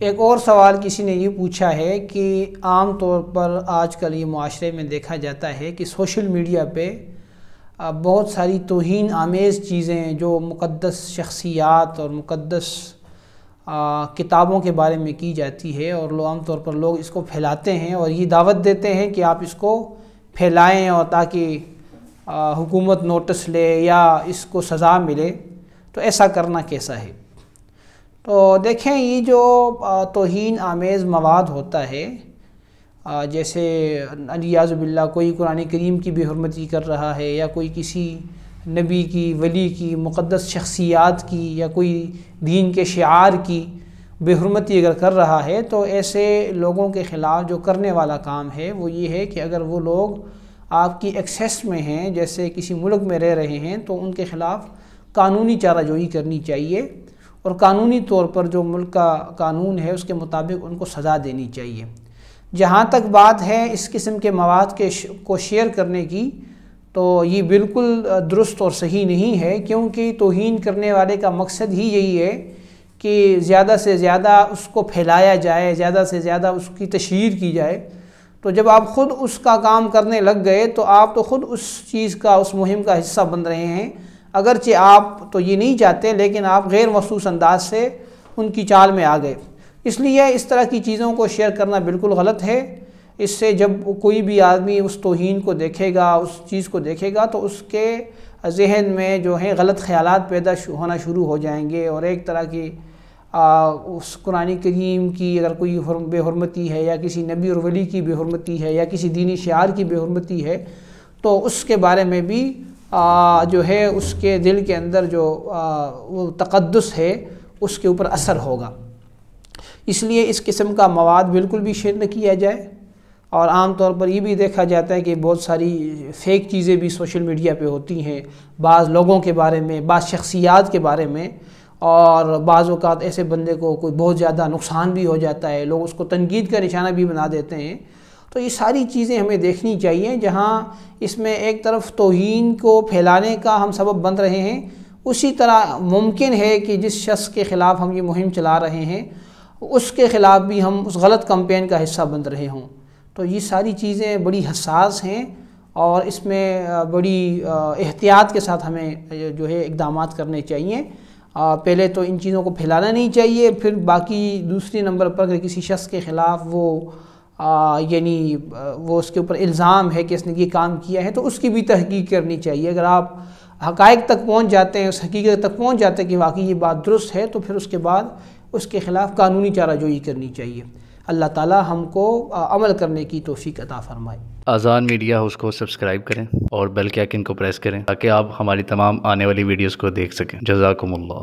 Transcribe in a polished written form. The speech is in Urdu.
ایک اور سوال کسی نے یہ پوچھا ہے کہ عام طور پر آج کل یہ معاشرے میں دیکھا جاتا ہے کہ سوشل میڈیا پہ بہت ساری توہین آمیز چیزیں جو مقدس شخصیات اور مقدس کتابوں کے بارے میں کی جاتی ہے، اور عام طور پر لوگ اس کو پھیلاتے ہیں اور یہ دعوت دیتے ہیں کہ آپ اس کو پھیلائیں اور تاکہ حکومت نوٹس لے یا اس کو سزا ملے۔ تو ایسا کرنا کیسا ہے؟ تو دیکھیں، یہ جو توہین آمیز مواد ہوتا ہے، جیسے علیاذ باللہ کوئی قرآن کریم کی بے حرمتی کر رہا ہے، یا کوئی کسی نبی کی، ولی کی، مقدس شخصیات کی، یا کوئی دین کے شعار کی بے حرمتی اگر کر رہا ہے، تو ایسے لوگوں کے خلاف جو کرنے والا کام ہے وہ یہ ہے کہ اگر وہ لوگ آپ کی ایکسیس میں ہیں، جیسے کسی ملک میں رہ رہے ہیں، تو ان کے خلاف قانونی چارہ جوئی کرنی چاہیے، اور قانونی طور پر جو ملک کا قانون ہے اس کے مطابق ان کو سزا دینی چاہیے۔ جہاں تک بات ہے اس قسم کے مواد کو شیئر کرنے کی، تو یہ بالکل درست اور صحیح نہیں ہے، کیونکہ توہین کرنے والے کا مقصد ہی یہی ہے کہ زیادہ سے زیادہ اس کو پھیلایا جائے، زیادہ سے زیادہ اس کی تشہیر کی جائے۔ تو جب آپ خود اس کا کام کرنے لگ گئے تو آپ تو خود اس چیز کا، اس مہم کا حصہ بن رہے ہیں، اگرچہ آپ تو یہ نہیں چاہتے، لیکن آپ غیر محسوس انداز سے ان کی چال میں آ گئے۔ اس لیے اس طرح کی چیزوں کو شیئر کرنا بالکل غلط ہے۔ اس سے جب کوئی بھی آدمی اس توہین کو دیکھے گا، اس چیز کو دیکھے گا، تو اس کے ذہن میں جو ہے غلط خیالات پیدا ہونا شروع ہو جائیں گے، اور ایک طرح کی اس قرآن کریم کی اگر کوئی بے حرمتی ہے، یا کسی نبی اور ولی کی بے حرمتی ہے، یا کسی دینی شعار کی بے حرمتی ہے، تو اس کے بارے میں بھی جو ہے اس کے دل کے اندر جو وہ تقدس ہے اس کے اوپر اثر ہوگا۔ اس لیے اس قسم کا مواد بالکل بھی شیئر نہ کیا جائے۔ اور عام طور پر یہ بھی دیکھا جاتا ہے کہ بہت ساری فیک چیزیں بھی سوشل میڈیا پہ ہوتی ہیں، بعض لوگوں کے بارے میں، بعض شخصیات کے بارے میں، اور بعض اوقات ایسے بندے کو کوئی بہت زیادہ نقصان بھی ہو جاتا ہے، لوگ اس کو تنقید کا نشانہ بھی بنا دیتے ہیں۔ تو یہ ساری چیزیں ہمیں دیکھنی چاہیے، جہاں اس میں ایک طرف توہین کو پھیلانے کا ہم سبب بن رہے ہیں، اسی طرح ممکن ہے کہ جس شخص کے خلاف ہم یہ مہم چلا رہے ہیں اس کے خلاف بھی ہم اس غلط کمپین کا حصہ بن رہے ہوں۔ تو یہ ساری چیزیں بڑی حساس ہیں، اور اس میں بڑی احتیاط کے ساتھ ہمیں جو ہے اقدامات کرنے چاہیے۔ پہلے تو ان چیزوں کو پھیلانا نہیں چاہیے، پھر باقی دوسری نمبر پر اگر کسی شخص کے خلاف وہ یعنی وہ اس کے اوپر الزام ہے کہ اس نے یہ کام کیا ہے، تو اس کی بھی تحقیق کرنی چاہیے۔ اگر آپ حقائق تک پہنچ جاتے ہیں، اس حقیقت تک پہنچ جاتے ہیں کہ واقعی یہ بات درست ہے، تو پھر اس کے بعد اس کے خلاف قانونی چارہ جوئی کرنی چاہیے۔ اللہ تعالی ہم کو عمل کرنے کی توفیق عطا فرمائے۔ آذان میڈیا ہاؤس کو سبسکرائب کریں اور بیل کے آئکن کو پریس کریں تاکہ آپ ہماری تمام آنے والی ویڈیوز کو دیکھ سکیں۔ جزاکم اللہ۔